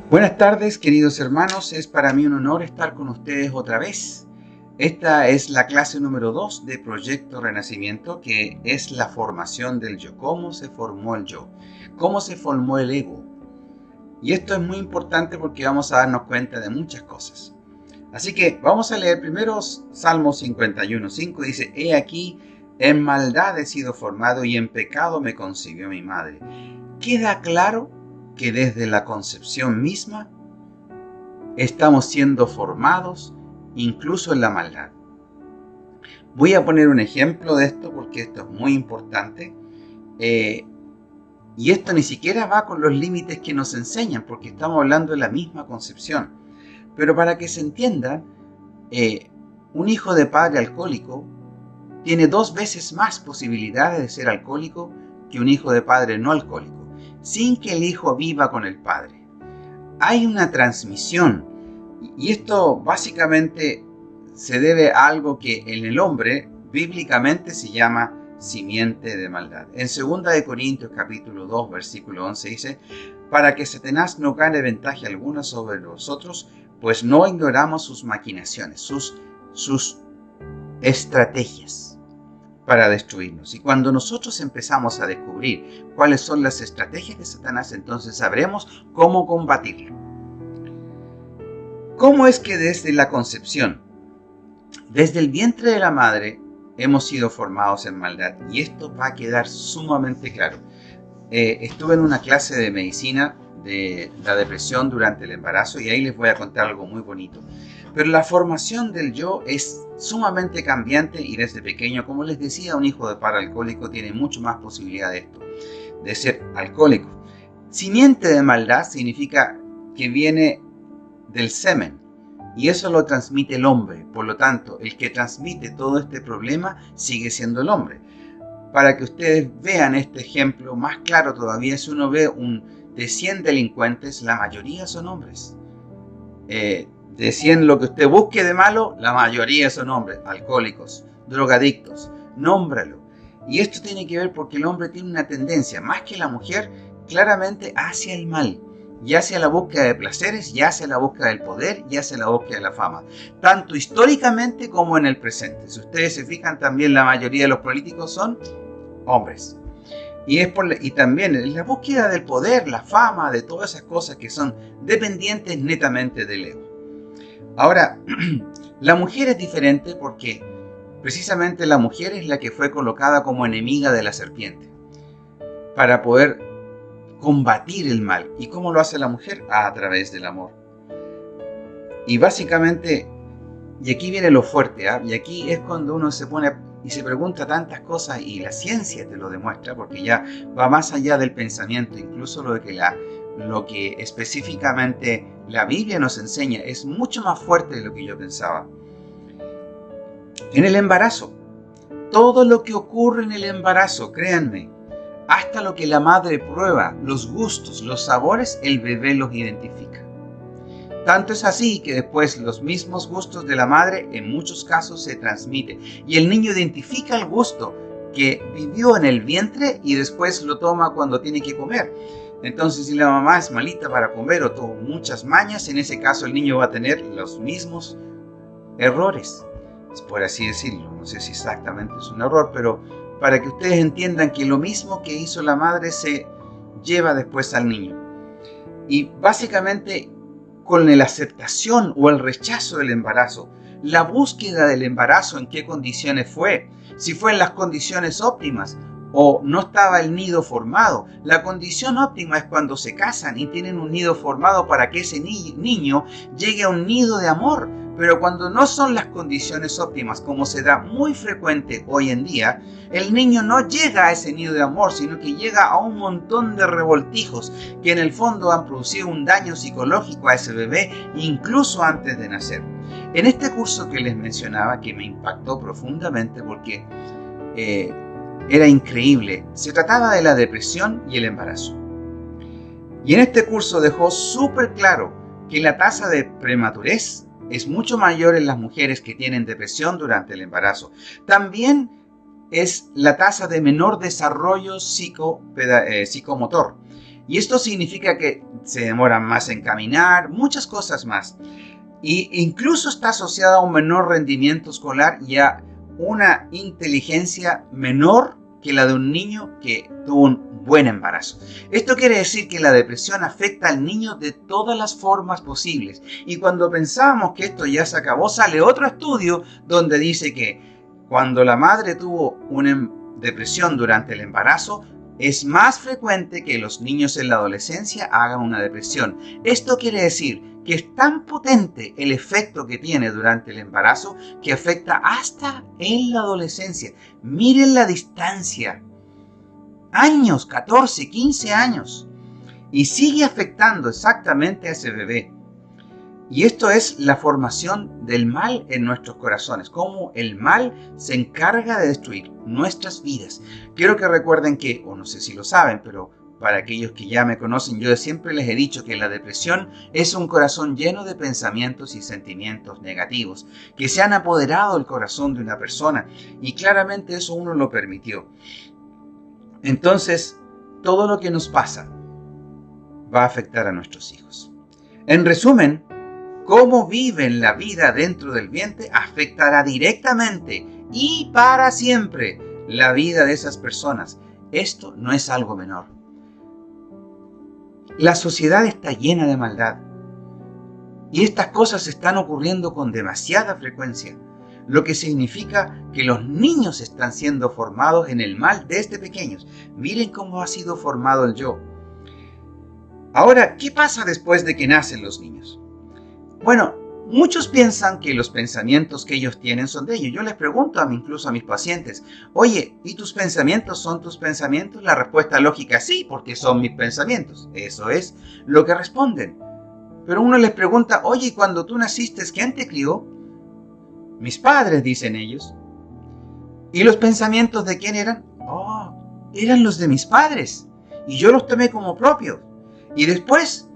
Buenas tardes, queridos hermanos. Es para mí un honor estar con ustedes otra vez. Esta es la clase número 2 de Proyecto Renacimiento, que es la formación del yo. ¿Cómo se formó el yo? ¿Cómo se formó el ego? Y esto es muy importante porque vamos a darnos cuenta de muchas cosas. Así que vamos a leer primero Salmo 51:5. Dice: He aquí, en maldad he sido formado y en pecado me concibió mi madre. Queda claro que desde la concepción misma estamos siendo formados incluso en la maldad. Voy a poner un ejemplo de esto porque esto es muy importante. Y esto ni siquiera va con los límites que nos enseñan, porque estamos hablando de la misma concepción. Pero para que se entienda, un hijo de padre alcohólico tiene 2 veces más posibilidades de ser alcohólico que un hijo de padre no alcohólico, sin que el hijo viva con el padre. Hay una transmisión, y esto básicamente se debe a algo que en el hombre bíblicamente se llama simiente de maldad. En 2 de Corintios capítulo 2 versículo 11 dice: para que Satanás no gane ventaja alguna sobre nosotros, pues no ignoramos sus maquinaciones, sus estrategias para destruirnos. Y cuando nosotros empezamos a descubrir cuáles son las estrategias de Satanás, entonces sabremos cómo combatirlo. ¿Cómo es que desde la concepción, desde el vientre de la madre, hemos sido formados en maldad? Y esto va a quedar sumamente claro. Estuve en una clase de medicina de la depresión durante el embarazo y ahí les voy a contar algo muy bonito. Pero la formación del yo es sumamente cambiante y desde pequeño, como les decía, un hijo de padre alcohólico tiene mucho más posibilidad de esto, de ser alcohólico. Simiente de maldad significa que viene del semen y eso lo transmite el hombre. Por lo tanto, el que transmite todo este problema sigue siendo el hombre. Para que ustedes vean este ejemplo más claro todavía, si uno ve de 100 delincuentes, la mayoría son hombres. De 100 lo que usted busque de malo, la mayoría son hombres, alcohólicos, drogadictos, nómbralo. Y esto tiene que ver porque el hombre tiene una tendencia, más que la mujer, claramente hacia el mal, y hacia la búsqueda de placeres, y hacia la búsqueda del poder, y hacia la búsqueda de la fama, tanto históricamente como en el presente. Si ustedes se fijan, también la mayoría de los políticos son hombres. Y también en la búsqueda del poder, la fama, de todas esas cosas que son dependientes netamente del ego. Ahora, la mujer es diferente porque precisamente la mujer es la que fue colocada como enemiga de la serpiente para poder combatir el mal. ¿Y cómo lo hace la mujer? A través del amor. Y básicamente, y aquí viene lo fuerte, y aquí es cuando uno se pone y se pregunta tantas cosas y la ciencia te lo demuestra, porque ya va más allá del pensamiento, incluso lo que específicamente la Biblia nos enseña es mucho más fuerte de lo que yo pensaba. En el embarazo, todo lo que ocurre en el embarazo, créanme, hasta lo que la madre prueba, los gustos, los sabores, el bebé los identifica. Tanto es así que después los mismos gustos de la madre en muchos casos se transmiten y el niño identifica el gusto que vivió en el vientre y después lo toma cuando tiene que comer. Entonces, si la mamá es malita para comer o tuvo muchas mañas, en ese caso el niño va a tener los mismos errores, por así decirlo. No sé si exactamente es un error, pero para que ustedes entiendan que lo mismo que hizo la madre se lleva después al niño. Y básicamente, con la aceptación o el rechazo del embarazo, la búsqueda del embarazo, en qué condiciones fue, si fue en las condiciones óptimas o no estaba el nido formado. La condición óptima es cuando se casan y tienen un nido formado para que ese niño llegue a un nido de amor. Pero cuando no son las condiciones óptimas, como se da muy frecuente hoy en día, el niño no llega a ese nido de amor, sino que llega a un montón de revoltijos que en el fondo han producido un daño psicológico a ese bebé, incluso antes de nacer. En este curso que les mencionaba, que me impactó profundamente porque era increíble, se trataba de la depresión y el embarazo. Y en este curso dejó súper claro que la tasa de prematurez es mucho mayor en las mujeres que tienen depresión durante el embarazo. También es la tasa de menor desarrollo psicomotor. Y esto significa que se demoran más en caminar, muchas cosas más. E incluso está asociada a un menor rendimiento escolar y a una inteligencia menor que la de un niño que tuvo un buen embarazo. Esto quiere decir que la depresión afecta al niño de todas las formas posibles. Y cuando pensábamos que esto ya se acabó, sale otro estudio donde dice que cuando la madre tuvo una depresión durante el embarazo, es más frecuente que los niños en la adolescencia hagan una depresión. Esto quiere decir que es tan potente el efecto que tiene durante el embarazo que afecta hasta en la adolescencia. Miren la distancia. Años, 14, 15 años. Y sigue afectando exactamente a ese bebé. Y esto es la formación del mal en nuestros corazones, cómo el mal se encarga de destruir nuestras vidas. Quiero que recuerden que, o no sé si lo saben, pero para aquellos que ya me conocen, yo siempre les he dicho que la depresión es un corazón lleno de pensamientos y sentimientos negativos, que se han apoderado del corazón de una persona, y claramente eso uno lo permitió. Entonces, todo lo que nos pasa va a afectar a nuestros hijos. En resumen, cómo viven la vida dentro del vientre afectará directamente y para siempre la vida de esas personas. Esto no es algo menor. La sociedad está llena de maldad y estas cosas están ocurriendo con demasiada frecuencia, lo que significa que los niños están siendo formados en el mal desde pequeños. Miren cómo ha sido formado el yo. Ahora, ¿qué pasa después de que nacen los niños? Bueno, muchos piensan que los pensamientos que ellos tienen son de ellos. Yo les pregunto incluso a mis pacientes, oye, ¿y tus pensamientos son tus pensamientos? La respuesta lógica es sí, porque son mis pensamientos. Eso es lo que responden. Pero uno les pregunta, oye, ¿y cuando tú naciste, quién te crió? Mis padres, dicen ellos. ¿Y los pensamientos de quién eran? Oh, eran los de mis padres. Y yo los tomé como propios. Y después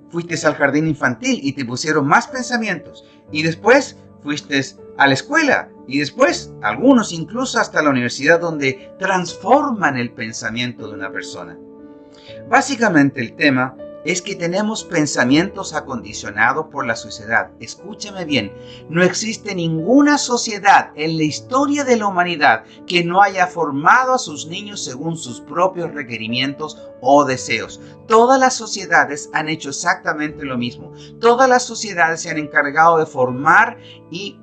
fuiste al jardín infantil y te pusieron más pensamientos. Y después fuiste a la escuela. Y después, algunos incluso hasta la universidad, donde transforman el pensamiento de una persona. Básicamente el tema es que tenemos pensamientos acondicionados por la sociedad. Escúchame bien, no existe ninguna sociedad en la historia de la humanidad que no haya formado a sus niños según sus propios requerimientos o deseos. Todas las sociedades han hecho exactamente lo mismo. Todas las sociedades se han encargado de formar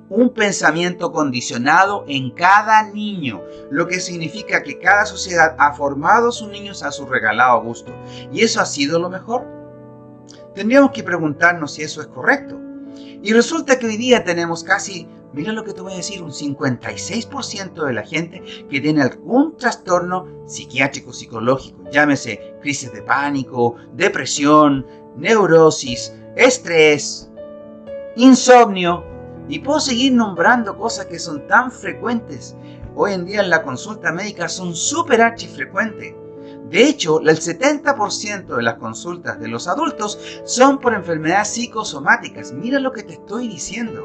un pensamiento condicionado en cada niño, lo que significa que cada sociedad ha formado a sus niños a su regalado gusto. ¿Y eso ha sido lo mejor? Tendríamos que preguntarnos si eso es correcto. Y resulta que hoy día tenemos casi, mira lo que te voy a decir, un 56% de la gente que tiene algún trastorno psiquiátrico, psicológico, llámese crisis de pánico, depresión, neurosis, estrés, insomnio, y puedo seguir nombrando cosas que son tan frecuentes. Hoy en día en la consulta médica son súper archifrecuentes. De hecho, el 70% de las consultas de los adultos son por enfermedades psicosomáticas. Mira lo que te estoy diciendo.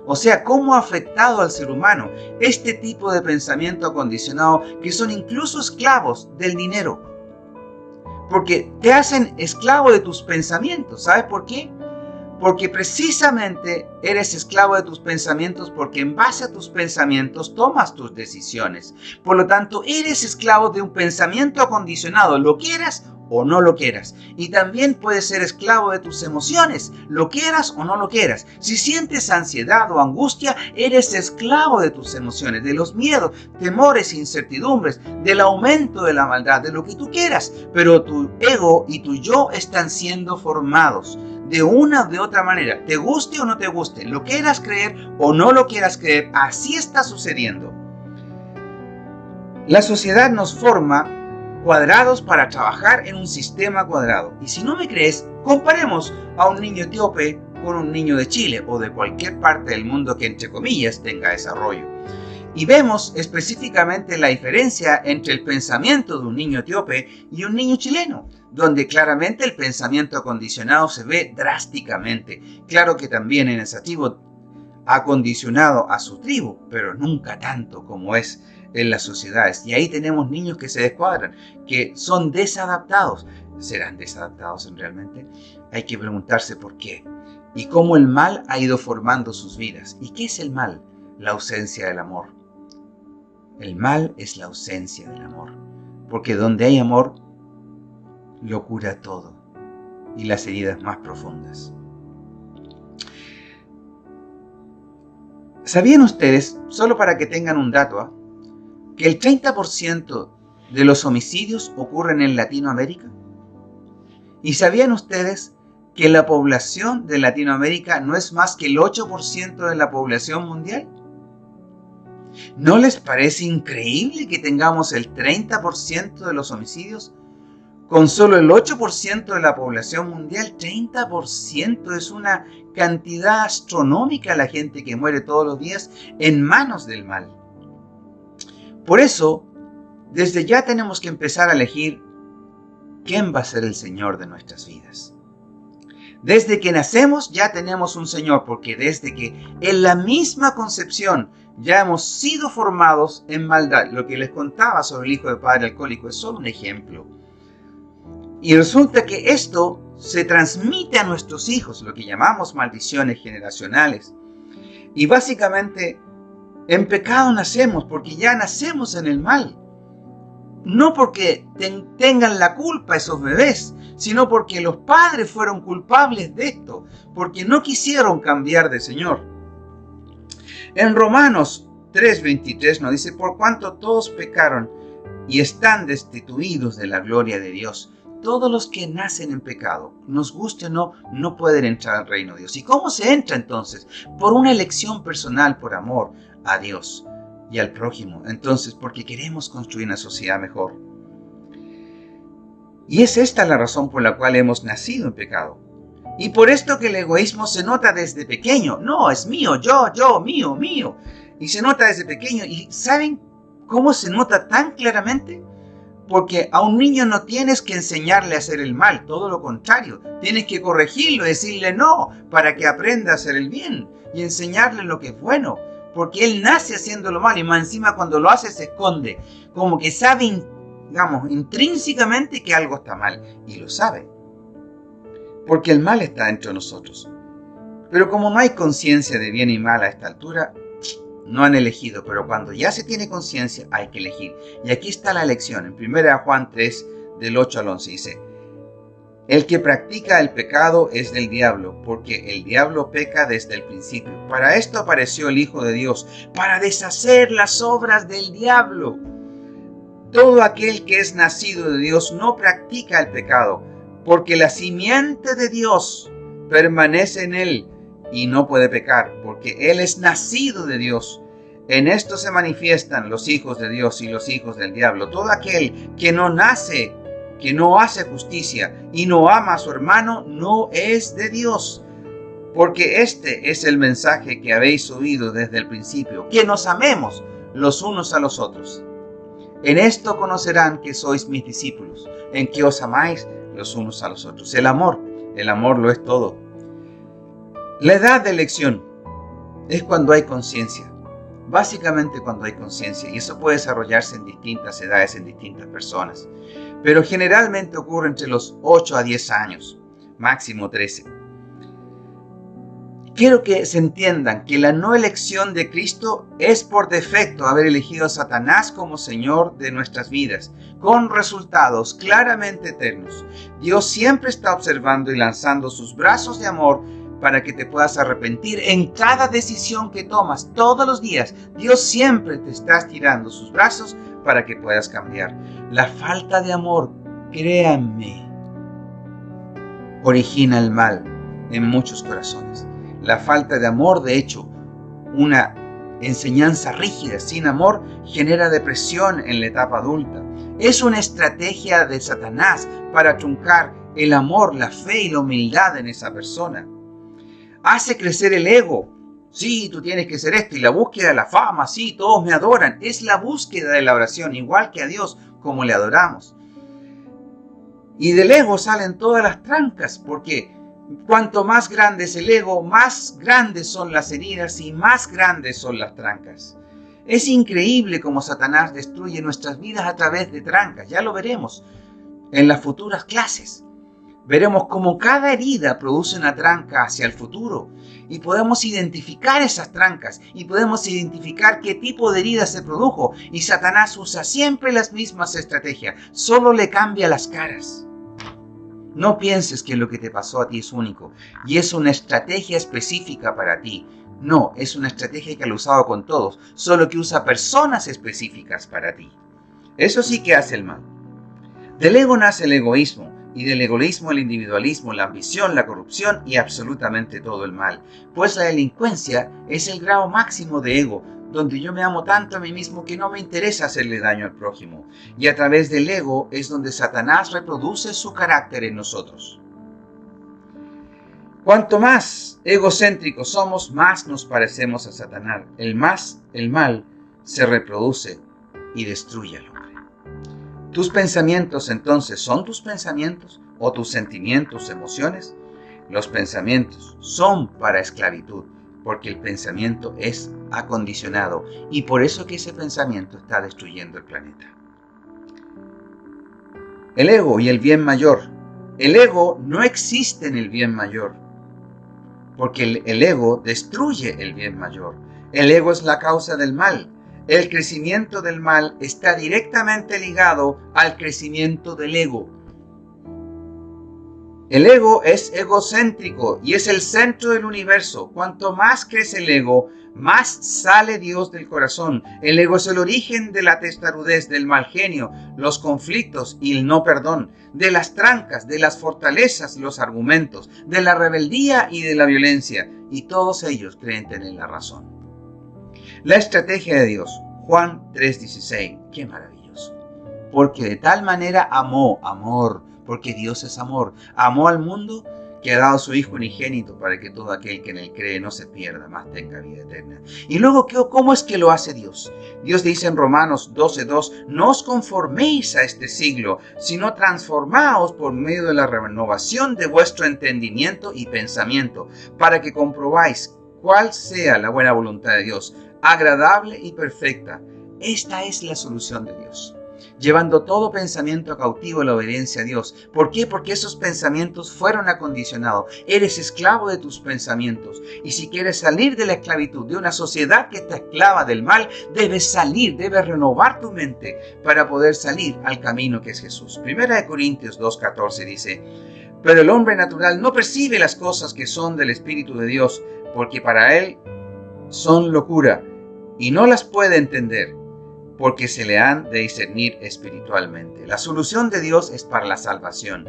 O sea, cómo ha afectado al ser humano este tipo de pensamiento acondicionado que son incluso esclavos del dinero. Porque te hacen esclavo de tus pensamientos. ¿Sabes por qué? Porque precisamente eres esclavo de tus pensamientos porque en base a tus pensamientos tomas tus decisiones. Por lo tanto, eres esclavo de un pensamiento acondicionado, lo quieras o no lo quieras. Y también puedes ser esclavo de tus emociones, lo quieras o no lo quieras. Si sientes ansiedad o angustia, eres esclavo de tus emociones, de los miedos, temores, incertidumbres, del aumento de la maldad, de lo que tú quieras. Pero tu ego y tu yo están siendo formados de una o de otra manera, te guste o no te guste, lo quieras creer o no lo quieras creer, así está sucediendo. La sociedad nos forma cuadrados para trabajar en un sistema cuadrado. Y si no me crees, comparemos a un niño etíope con un niño de Chile o de cualquier parte del mundo que entre comillas tenga desarrollo. Y vemos específicamente la diferencia entre el pensamiento de un niño etíope y un niño chileno, donde claramente el pensamiento acondicionado se ve drásticamente. Claro que también en ese tribu ha condicionado a su tribu, pero nunca tanto como es en las sociedades. Y ahí tenemos niños que se descuadran, que son desadaptados. ¿Serán desadaptados realmente? Hay que preguntarse por qué. Y cómo el mal ha ido formando sus vidas. ¿Y qué es el mal? La ausencia del amor. El mal es la ausencia del amor. Porque donde hay amor, lo cura todo. Y las heridas más profundas. ¿Sabían ustedes, solo para que tengan un dato, que el 30% de los homicidios ocurren en Latinoamérica? ¿Y sabían ustedes que la población de Latinoamérica no es más que el 8% de la población mundial? ¿No les parece increíble que tengamos el 30% de los homicidios con solo el 8% de la población mundial? 30% es una cantidad astronómica la gente que muere todos los días en manos del mal. Por eso, desde ya tenemos que empezar a elegir quién va a ser el Señor de nuestras vidas. Desde que nacemos ya tenemos un Señor, porque desde que en la misma concepción ya hemos sido formados en maldad. Lo que les contaba sobre el hijo de padre alcohólico es solo un ejemplo. Y resulta que esto se transmite a nuestros hijos, lo que llamamos maldiciones generacionales. Y básicamente, en pecado nacemos, porque ya nacemos en el mal. No porque tengan la culpa esos bebés, sino porque los padres fueron culpables de esto, porque no quisieron cambiar de Señor. En Romanos 3:23 nos dice: por cuanto todos pecaron y están destituidos de la gloria de Dios. Todos los que nacen en pecado, nos guste o no, no pueden entrar al reino de Dios. ¿Y cómo se entra entonces? Por una elección personal, por amor a Dios y al prójimo. Entonces, porque queremos construir una sociedad mejor. Y es esta la razón por la cual hemos nacido en pecado. Y por esto que el egoísmo se nota desde pequeño. No, es mío, yo, mío, mío. Y se nota desde pequeño. ¿Y saben cómo se nota tan claramente? Porque a un niño no tienes que enseñarle a hacer el mal, todo lo contrario. Tienes que corregirlo, decirle no, para que aprenda a hacer el bien y enseñarle lo que es bueno. Porque él nace haciendo lo mal y más encima cuando lo hace se esconde. Como que sabe, digamos, intrínsecamente que algo está mal. Y lo sabe. Porque el mal está dentro de nosotros. Pero como no hay conciencia de bien y mal a esta altura, no han elegido, pero cuando ya se tiene conciencia hay que elegir. Y aquí está la elección. En 1 Juan 3, del 8 al 11 dice: el que practica el pecado es del diablo, porque el diablo peca desde el principio. Para esto apareció el Hijo de Dios, para deshacer las obras del diablo. Todo aquel que es nacido de Dios no practica el pecado, porque la simiente de Dios permanece en él y no puede pecar, porque él es nacido de Dios. En esto se manifiestan los hijos de Dios y los hijos del diablo. Todo aquel que no nace, que no hace justicia y no ama a su hermano, no es de Dios. Porque este es el mensaje que habéis oído desde el principio, que nos amemos los unos a los otros. En esto conocerán que sois mis discípulos, en que os amáis los unos a los otros. El amor lo es todo. La edad de elección es cuando hay conciencia. Básicamente cuando hay conciencia. Y eso puede desarrollarse en distintas edades, en distintas personas. Pero generalmente ocurre entre los 8 a 10 años. Máximo 13. Quiero que se entiendan que la no elección de Cristo es por defecto haber elegido a Satanás como Señor de nuestras vidas, con resultados claramente eternos. Dios siempre está observando y lanzando sus brazos de amor para que te puedas arrepentir en cada decisión que tomas todos los días. Dios siempre te está estirando sus brazos para que puedas cambiar. La falta de amor, créanme, origina el mal en muchos corazones. La falta de amor, de hecho, una enseñanza rígida sin amor genera depresión en la etapa adulta. Es una estrategia de Satanás para truncar el amor, la fe y la humildad en esa persona. Hace crecer el ego. Sí, tú tienes que ser esto. Y la búsqueda de la fama. Sí, todos me adoran. Es la búsqueda de la oración, igual que a Dios, como le adoramos. Y del ego salen todas las trancas, porque cuanto más grande es el ego, más grandes son las heridas y más grandes son las trancas. Es increíble cómo Satanás destruye nuestras vidas a través de trancas. Ya lo veremos en las futuras clases. Veremos cómo cada herida produce una tranca hacia el futuro. Y podemos identificar esas trancas. Y podemos identificar qué tipo de herida se produjo. Y Satanás usa siempre las mismas estrategias. Solo le cambia las caras. No pienses que lo que te pasó a ti es único. Y es una estrategia específica para ti. No, es una estrategia que lo ha usado con todos. Solo que usa personas específicas para ti. Eso sí que hace el mal. Del ego nace el egoísmo. Y del egoísmo el individualismo, la ambición, la corrupción y absolutamente todo el mal. Pues la delincuencia es el grado máximo de ego, donde yo me amo tanto a mí mismo que no me interesa hacerle daño al prójimo. Y a través del ego es donde Satanás reproduce su carácter en nosotros. Cuanto más egocéntricos somos, más nos parecemos a Satanás. El mal se reproduce y destruye al hombre. ¿Tus pensamientos entonces son tus pensamientos o tus sentimientos, emociones? Los pensamientos son para esclavitud, porque el pensamiento es acondicionado y por eso que ese pensamiento está destruyendo el planeta. El ego y el bien mayor. El ego no existe en el bien mayor, porque el ego destruye el bien mayor. El ego es la causa del mal. El crecimiento del mal está directamente ligado al crecimiento del ego. El ego es egocéntrico y es el centro del universo. Cuanto más crece el ego, más sale Dios del corazón. El ego es el origen de la testarudez, del mal genio, los conflictos y el no perdón, de las trancas, de las fortalezas, los argumentos, de la rebeldía y de la violencia. Y todos ellos creen tener la razón. La estrategia de Dios, Juan 3:16, qué maravilloso. Porque de tal manera amó, porque Dios es amor, amó al mundo que ha dado a su Hijo unigénito para que todo aquel que en él cree no se pierda, mas tenga vida eterna. Y luego, ¿cómo es que lo hace Dios? Dios dice en Romanos 12:2, no os conforméis a este siglo, sino transformaos por medio de la renovación de vuestro entendimiento y pensamiento, para que comprobáis cuál sea la buena voluntad de Dios, agradable y perfecta. Esta es la solución de Dios. Llevando todo pensamiento cautivo a la obediencia a Dios. ¿Por qué? Porque esos pensamientos fueron acondicionados. Eres esclavo de tus pensamientos. Y si quieres salir de la esclavitud de una sociedad que está esclava del mal, debes salir, debes renovar tu mente para poder salir al camino que es Jesús. 1 Corintios 2:14 dice, pero el hombre natural no percibe las cosas que son del Espíritu de Dios, porque para él son locura y no las puede entender, porque se le han de discernir espiritualmente. La solución de Dios es para la salvación.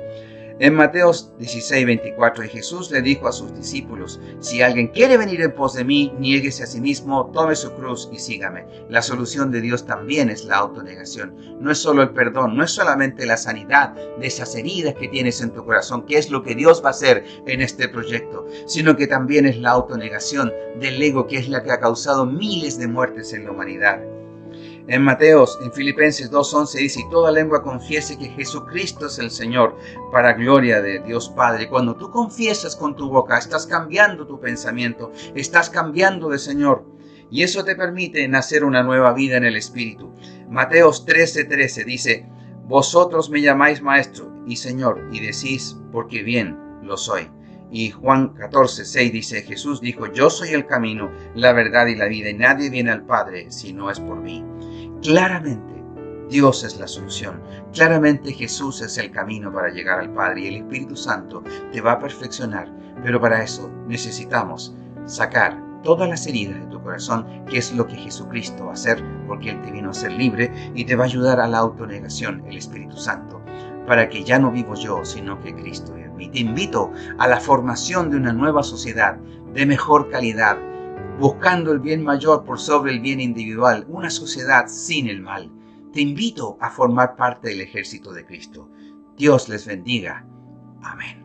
En Mateo 16:24, Jesús le dijo a sus discípulos, si alguien quiere venir en pos de mí, niéguese a sí mismo, tome su cruz y sígame. La solución de Dios también es la autonegación. No es solo el perdón, no es solamente la sanidad de esas heridas que tienes en tu corazón, que es lo que Dios va a hacer en este proyecto, sino que también es la autonegación del ego, que es la que ha causado miles de muertes en la humanidad. En Filipenses 2:11 dice, y toda lengua confiese que Jesucristo es el Señor, para gloria de Dios Padre. Cuando tú confiesas con tu boca, estás cambiando tu pensamiento, estás cambiando de Señor. Y eso te permite nacer una nueva vida en el Espíritu. Mateos 13:13 dice, vosotros me llamáis Maestro y Señor, y decís, porque bien lo soy. Y Juan 14:6 dice, Jesús dijo, yo soy el camino, la verdad y la vida, y nadie viene al Padre si no es por mí. Claramente, Dios es la solución. Claramente Jesús es el camino para llegar al Padre y el Espíritu Santo te va a perfeccionar. Pero para eso necesitamos sacar todas las heridas de tu corazón, que es lo que Jesucristo va a hacer, porque Él te vino a ser libre y te va a ayudar a la autonegación, el Espíritu Santo, para que ya no vivo yo, sino que Cristo vive en mí. Te invito a la formación de una nueva sociedad de mejor calidad, buscando el bien mayor por sobre el bien individual, una sociedad sin el mal. Te invito a formar parte del ejército de Cristo. Dios les bendiga. Amén.